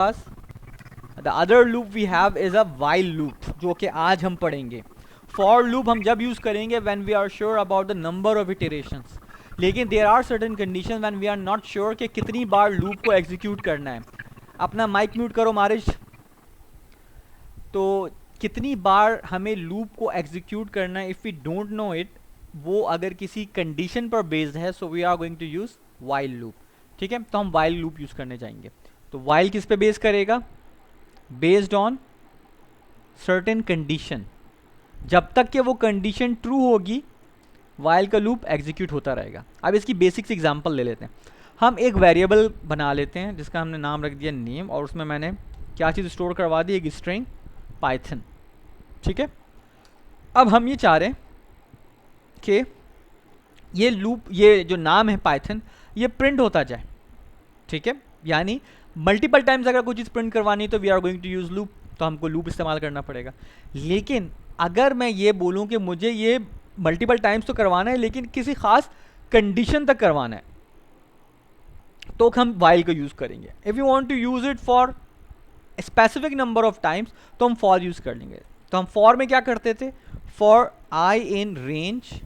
Pass the other loop we have is a while loop, जो कि आज हम पढ़ेंगे। फॉर लूप हम जब यूज करेंगे when we are sure about the number of iterations, लेकिन there are certain condition when we are not sure कि कितनी बार लूप को एग्जीक्यूट करना है। अपना माइक म्यूट करो मारिश। तो कितनी बार हमें लूप को एग्जीक्यूट करना है, if we don't know it, वो अगर किसी कंडीशन पर बेस्ड है, so we are going to use while loop. ठीक है, तो हम वाइल लूप यूज करने जाएंगे। तो वाइल किस पे बेस करेगा? Based on certain condition. जब तक कि वो कंडीशन ट्रू होगी वाइल का लूप एग्जीक्यूट होता रहेगा। अब इसकी बेसिक्स एग्जांपल ले लेते हैं। हम एक वेरिएबल बना लेते हैं जिसका हमने नाम रख दिया नेम, और उसमें मैंने क्या चीज़ स्टोर करवा दी? एक स्ट्रिंग पाइथन। ठीक है, अब हम ये चाह रहे हैं कि ये लूप, ये जो नाम है पाइथन, ये प्रिंट होता जाए। ठीक है, यानी मल्टीपल टाइम्स अगर कोई चीज़ प्रिंट करवानी तो we are going to use loop, तो हमको लूप इस्तेमाल करना पड़ेगा। लेकिन अगर मैं ये बोलूँ कि मुझे ये मल्टीपल टाइम्स तो करवाना है लेकिन किसी खास कंडीशन तक करवाना है, तो हम वाइल का यूज़ करेंगे। If you want to use it for specific number of times तो हम फॉर यूज़ कर लेंगे। तो हम फॉर में क्या करते थे? फॉर आई इन रेंज,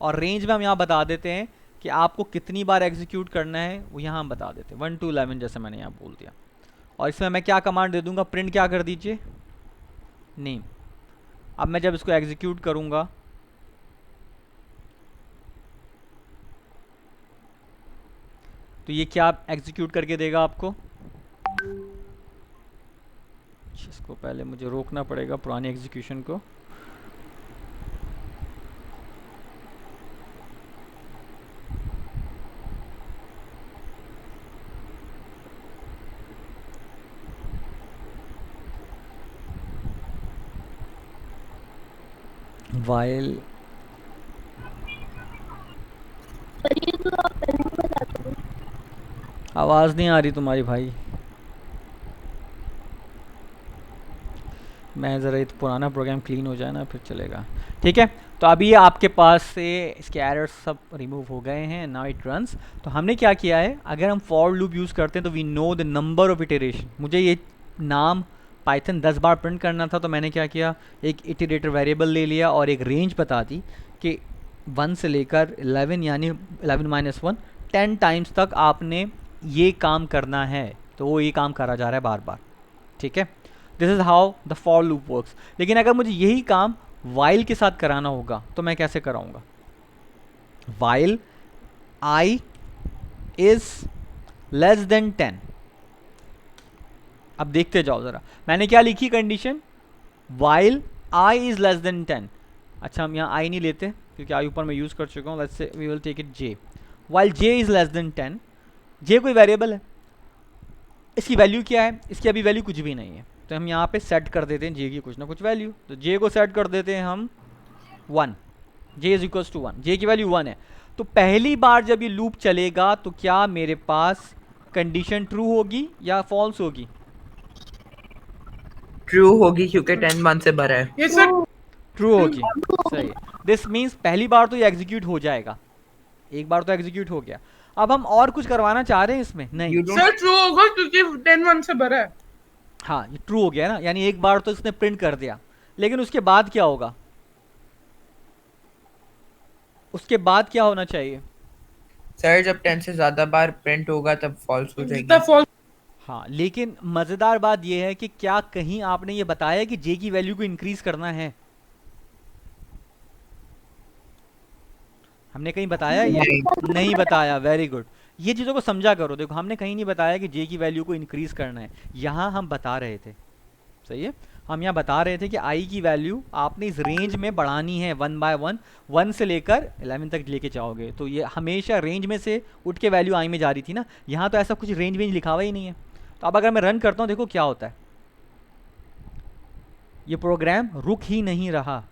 और रेंज में हम यहाँ बता देते हैं कि आपको कितनी बार एग्जीक्यूट करना है, वो यहाँ हम बता देते हैं 1 to 11, जैसे मैंने यहाँ बोल दिया। और इसमें मैं क्या कमांड दे दूंगा? प्रिंट क्या कर दीजिए? नेम। अब मैं जब इसको एग्जीक्यूट करूंगा तो ये क्या एग्जीक्यूट करके देगा आपको? इसको पहले मुझे रोकना पड़ेगा पुरानी एग्जीक्यूशन को। वाइल आवाज़ नहीं आ रही तुम्हारी भाई। मैं ज़रा ये पुराना प्रोग्राम क्लीन हो जाए ना फिर चलेगा। ठीक है, तो अभी ये आपके पास से इसके एरर्स सब रिमूव हो गए हैं, नाउ इट रन्स। तो हमने क्या किया है, अगर हम फॉर लूप यूज़ करते हैं तो we know the number of iteration. मुझे ये नाम पाइथन 10 बार प्रिंट करना था, तो मैंने क्या किया, एक इटरेटर वेरिएबल ले लिया और एक रेंज बता दी कि 1 से लेकर 11 यानी 11 - 1 10 टाइम्स तक आपने ये काम करना है, तो वो ये काम करा जा रहा है बार बार। ठीक है, this is how the for loop works. लेकिन अगर मुझे यही काम वाइल के साथ कराना होगा तो मैं कैसे कराऊंगा? While I is less than 10। अब देखते जाओ ज़रा, मैंने क्या लिखी condition? While I is less than 10। अच्छा, हम यहाँ आई नहीं लेते क्योंकि आई ऊपर मैं यूज़ कर चुका हूँ। Let's say we will take it J. While J is less than 10, J कोई वेरिएबल है, इसकी वैल्यू क्या है? इसकी अभी वैल्यू कुछ भी नहीं है, तो हम यहाँ पे सेट कर देते हैं जे की कुछ ना कुछ वैल्यू। तो जे को सेट कर देते हैं हम 1, जे इज इक्वल्स टू 1, जे की वैल्यू 1 है। तो पहली बार जब ये लूप चलेगा तो क्या मेरे पास कंडीशन ट्रू होगी या फॉल्स होगी? ट्रू होगी क्योंकि 10 1 से भरा है। Yes sir. ट्रू होगी, सही है। दिस मीन्स पहली बार तो ये एग्जीक्यूट हो जाएगा, एक बार तो एग्जीक्यूट हो गया। अब हम और कुछ करवाना चाह रहे हैं इसमें? नहीं, सर ट्रू होगा क्योंकि 10 1 से भरा है। हाँ ये ट्रू हो गया ना, यानी एक बार तो इसने प्रिंट कर दिया। लेकिन उसके बाद क्या होगा? उसके बाद क्या होना चाहिए? सर जब 10 से ज्यादा बार प्रिंट होगा तब फॉल्स हो जितना जाएगी। फॉल्स। हाँ, लेकिन मज़ेदार बात यह है कि क्या कहीं आपने ये बताया कि जे की वैल्यू को इंक्रीज करना है? हमने कहीं बताया ये? नहीं। नहीं बताया। वेरी गुड, ये चीज़ों को समझा करो। देखो, हमने कहीं नहीं बताया कि जे की वैल्यू को इंक्रीज करना है। यहाँ हम बता रहे थे, सही है, हम यहाँ बता रहे थे कि आई की वैल्यू आपने इस रेंज में बढ़ानी है 1 by 1, 1 से लेकर 11 तक लेके जाओगे। तो ये हमेशा रेंज में से उठ के वैल्यू आई में जा रही थी ना, यहाँ तो ऐसा कुछ रेंज वेंज लिखा हुआ ही नहीं है। तो अब अगर मैं रन करता हूँ, देखो क्या होता है, ये प्रोग्राम रुक ही नहीं रहा।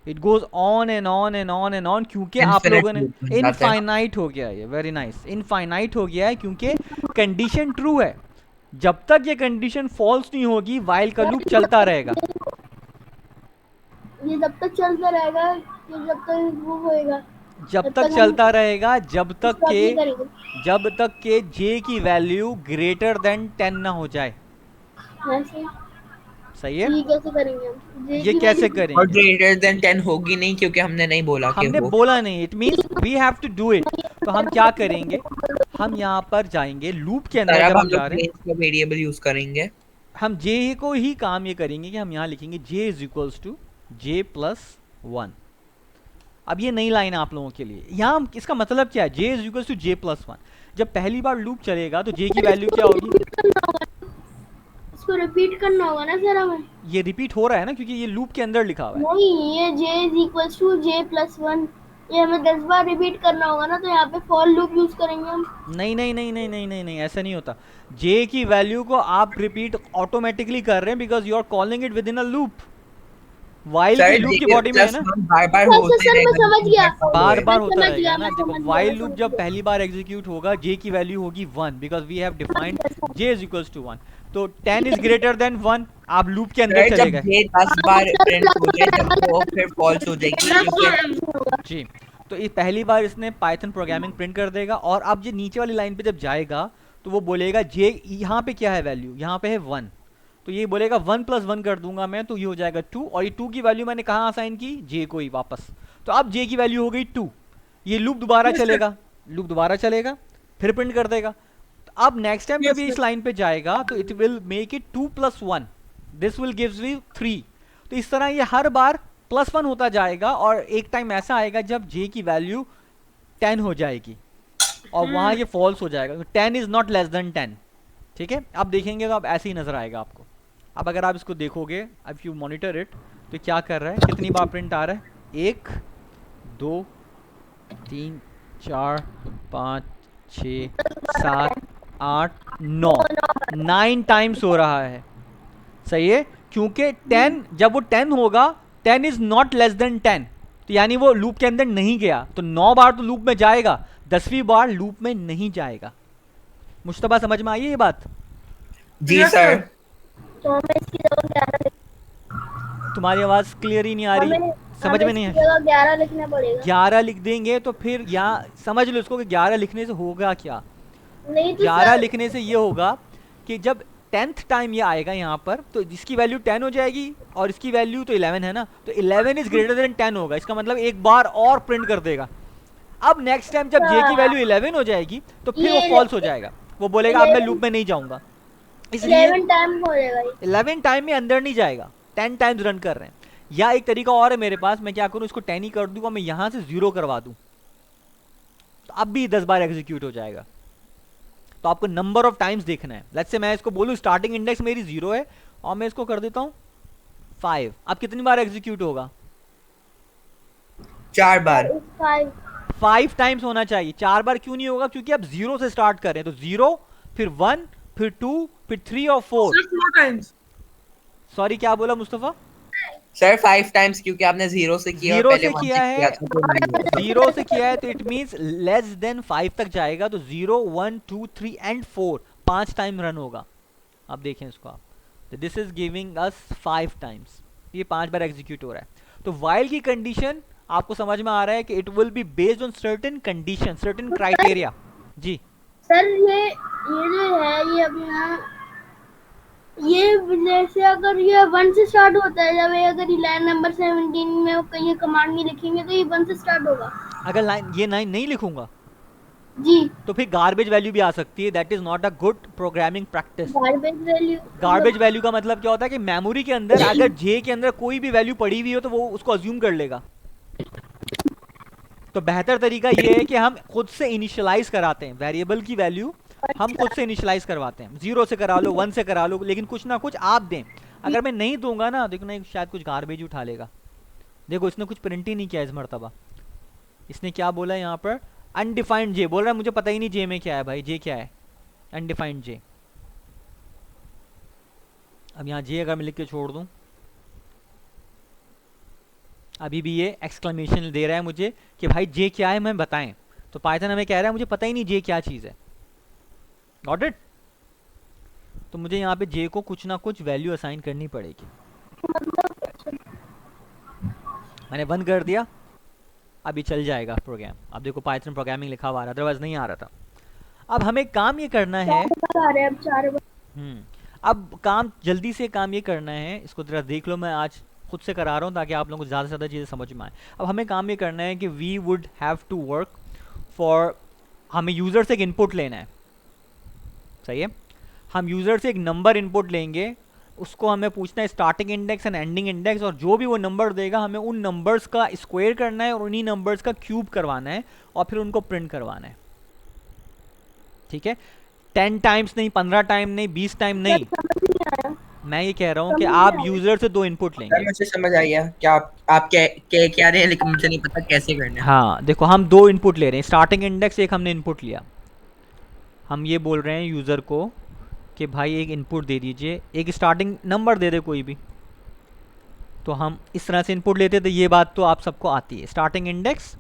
It goes on and on and on and on, क्योंकि आप लोगों ने इनफाइनाइट हो गया, ये वेरी नाइस, इनफाइनाइट हो गया है क्योंकि कंडीशन ट्रू है। जब तक ये कंडीशन फॉल्स नहीं होगी वाइल का लूप चलता रहेगा। ये जब तक चलता रहेगा, ये जब तक वो होएगा। जब तक हम चलता रहेगा जब तक stop नहीं के करेंगे। जे की वैल्यू ग्रेटर देन 10 ना हो जाए। ऐसे सही है, ये कैसे करेंगे हम? जे ये की कैसे वैल्यू और करेंगे? ग्रेटर देन 10 होगी नहीं क्योंकि हमने नहीं बोला कि हमने हो। बोला नहीं, it means we have to do it. तो हम क्या करेंगे, हम यहाँ पर जाएंगे लूप के अंदर, तब जब हम हम लोग जा रहे हैं रेंज का वेरिएबल यूज करेंगे। हम जे को ही काम ये करेंगे कि हम यहाँ लिखेंगे J is equals to J plus 1। अब ये नई लाइन है आप लोगों के लिए, यहाँ इसका मतलब क्या है, J is equals to J plus 1। जब पहली बार लूप चलेगा तो जे की वैल्यू क्या होगी, इसको रिपीट करना होगा ना सर हमें? ये रिपीट हो रहा है ना क्योंकि ये लूप के अंदर लिखा हुआ है। नहीं, ये J is equals to J plus 1, ये हमें 10 बार रिपीट करना होगा ना, तो यहाँ पे फॉर लूप यूज करेंगे हम। नहीं नहीं नहीं नहीं नहीं नहीं नहीं, ऐसा नहीं होता। जे की वैल्यू को आप रिपीट ऑटोमेटिकली कर रहे हैं because you are calling it within a loop. While sir की लूप की देखिए बॉडी में है प्लस ना, वन बार बार अच्छा होते सर, मैं रहेगा समझ गया, लेकिन बार होए। बार मैं होता समझ रहेगा गया, ना। मैं देखो समझ गया, वाइल मैं लूप समझ जब गया। पहली बार एग्जीक्यूट होगा जे की वैल्यू होगी 1 because we have defined J is equals to 1। तो 10 इज ग्रेटर देन 1, आप लूप के अंदर सर चले जब गए। ये 10 बार प्रिंट हो जाए जब वो फिर फॉल्स हो जाएगी Plus क्योंकि 1. जी, तो ये पहली बार इसने पाइथन प्रोग्रामिंग प्रिंट कर देगा और अब ये नीचे वाली लाइन पे जब जाएगा तो वो बोलेगा जे यहाँ पे क्या है वैल्यू, यहाँ पे है 1, तो ये बोलेगा 1 प्लस 1 कर दूंगा मैं, तो ये हो जाएगा 2, और ये 2 की वैल्यू मैंने कहाँ असाइन की, जे को ही वापस। तो अब जे की वैल्यू हो गई 2। ये लूप दोबारा Yes, sir. चलेगा, लूप दोबारा चलेगा, फिर प्रिंट कर देगा। तो अब नेक्स्ट टाइम Yes, जब ये इस sir. लाइन पे जाएगा तो it will make it 2 plus 1, this will gives me 3। तो इस तरह ये हर बार प्लस 1 होता जाएगा और एक टाइम ऐसा आएगा जब जे की वैल्यू 10 हो जाएगी और वहाँ ये फॉल्स हो जाएगा, 10 इज नॉट लेस देन 10। ठीक है, अब देखेंगे तो अब ऐसे ही नजर आएगा आपको। अब अगर आप इसको देखोगे, अब यू मॉनिटर इट, तो क्या कर रहा है, कितनी बार प्रिंट आ रहा है, 1 2 3 4 5 6 7 8 9, 9 टाइम्स हो रहा है। सही है, क्योंकि 10 जब वो 10 होगा 10 इज नॉट लेस देन 10, तो यानी वो लूप के अंदर नहीं गया, तो 9 बार तो लूप में जाएगा, 10वीं बार लूप में नहीं जाएगा। मुश्तबा समझ में आई है ये बात? जी Yes, सर। sir. तो हमें इसकी जगह 11 लिख- तुम्हारी आवाज क्लियर ही नहीं आ रही, हमें समझ हमें में नहीं इसकी है। जगह 11 लिखना पड़ेगा। 11 लिख देंगे तो फिर यहाँ समझ लो इसको कि 11 लिखने से होगा क्या, नहीं तो 11 सर, लिखने से ये होगा कि जब 10th टाइम ये आएगा यहाँ पर तो जिसकी वैल्यू 10 हो जाएगी और इसकी वैल्यू तो 11 है ना, तो 11 इज ग्रेटर देन 10 होगा, इसका मतलब एक बार और प्रिंट कर देगा। अब नेक्स्ट टाइम जब जे की वैल्यू 11 हो जाएगी तो फिर वो ये फॉल्स हो जाएगा, वो बोलेगा अब मैं 11 लूप में नहीं जाऊंगा। इसलिए 11 टाइम हो जाएगा ये। 11 टाइम में अंदर नहीं जाएगा, 10 टाइम्स रन कर रहे हैं। या एक तरीका और है मेरे पास, मैं क्या करूँ, इसको 10 ही कर दूंगा, मैं यहाँ से 0 करवा दूँ, तो अब भी 10 बार एग्जीक्यूट हो जाएगा। तो आपको नंबर ऑफ टाइम्स देखना है। लेट्स से मैं इसको बोलूँ स्टार्टिंग इंडेक्स मेरी 0 है और मैं इसको कर देता हूँ 5, अब कितनी बार एग्जीक्यूट होगा, 4 बार। 5 5 टाइम्स होना चाहिए। 4 बार क्यों नहीं होगा, क्योंकि आप 0 से स्टार्ट कर रहे हैं, तो 0 फिर 1 फिर 2 फिर 3 और 4। Sir, 4 times. सॉरी क्या बोला मुस्तफा? सर 5 टाइम्स क्योंकि आपने 0 से किया और 0 पहले से 1 किया से किया है, था तो नहीं होगा। 0 से किया है तो इट मींस लेस देन 5 तक जाएगा, तो 0 1 2 3 एंड 4 5 टाइम रन होगा। अब देखें इसको आप, तो this is giving us 5 times, ये 5 बार एग्जीक्यूट हो रहा है। तो वाइल की कंडीशन आपको समझ में आ रहा है कि it will be based on certain condition, certain criteria. जी सर, ये जो है ये अपना, ये जैसे अगर ये 1 से स्टार्ट होता है, जब ये अगर ये लाइन नंबर 17 में कहीं कमांड नहीं लिखेंगे तो ये 1 से स्टार्ट होगा। अगर लाइन ये लाइन नहीं लिखूंगा जी, तो फिर गार्बेज वैल्यू भी आ सकती है, that is not a good programming practice. Garbage value. Garbage value का मतलब क्या होता है कि मेमोरी के अंदर अगर जे के अंदर कोई भी वैल्यू पड़ी हुई हो तो वो उसको अज्यूम कर लेगा। तो बेहतर तरीका ये है कि हम खुद से इनिशियलाइज कराते हैं वेरिएबल की वैल्यू, हम खुद से इनिशियलाइज करवाते हैं, 0 से करा लो 1 से करा लो, लेकिन कुछ ना कुछ आप दें। अगर मैं नहीं दूंगा ना, देखो ना शायद कुछ गार्बेज उठा लेगा। देखो इसने कुछ प्रिंट ही नहीं किया इस मरतबा, इसने क्या बोला यहाँ पर, अनडिफाइंड जे बोल रहा है, मुझे पता ही नहीं जे में क्या है भाई, जे क्या है, अनडिफाइंड जे। अब यहाँ जे अगर मैं लिख के छोड़ दूं, अभी भी ये एक्सक्लेमेशन दे रहा है मुझे कि भाई जे क्या है मैं बताएं, तो पाइथन हमें कह रहा है मुझे पता ही नहीं जे क्या चीज़ है। Got it? तो मुझे यहाँ पे जे को कुछ ना कुछ वैल्यू असाइन करनी पड़ेगी। मैंने बंद कर दिया, अभी चल जाएगा प्रोग्राम। अब देखो पाइथन प्रोग्रामिंग लिखा हुआ आ रहा, अदरवाइज नहीं आ रहा था। अब हमें काम ये करना है, 4 बार आ रहे हैं अब 4 बार। अब काम जल्दी से काम ये करना है, इसको जरा देख लो, मैं आज खुद से करा रहा हूँ ताकि आप लोगों को ज़्यादा से ज़्यादा चीज़ें समझ में आए। अब हमें काम ये करना है कि we would have to work for, हमें यूज़र से एक इनपुट लेना है, सही है। हम यूज़र से एक नंबर इनपुट लेंगे, उसको हमें पूछना है starting index and ending index, और जो भी वो नंबर देगा हमें उन नंबर्स का स्क्वायर करना है और उन्हीं नंबर्स का क्यूब करवाना है और फिर उनको प्रिंट करवाना है, ठीक है। 10 टाइम्स नहीं, 15 टाइम नहीं, 20 टाइम नहीं। समझ नहीं आया। मैं ये कह रहा हूँ कि आप यूज़र से 2 इनपुट सर लेंगे। मुझे समझ आई है क्या आप क्या रहे हैं, लेकिन मुझे नहीं पता कैसे करना है। हाँ देखो, हम 2 इनपुट ले रहे हैं, स्टार्टिंग इंडेक्स एक हमने इनपुट लिया, हम ये बोल रहे हैं यूज़र को कि भाई एक इनपुट दे दीजिए, एक स्टार्टिंग नंबर दे दे कोई भी। तो हम इस तरह से इनपुट लेते, तो ये बात तो आप सबको आती है, स्टार्टिंग इंडेक्स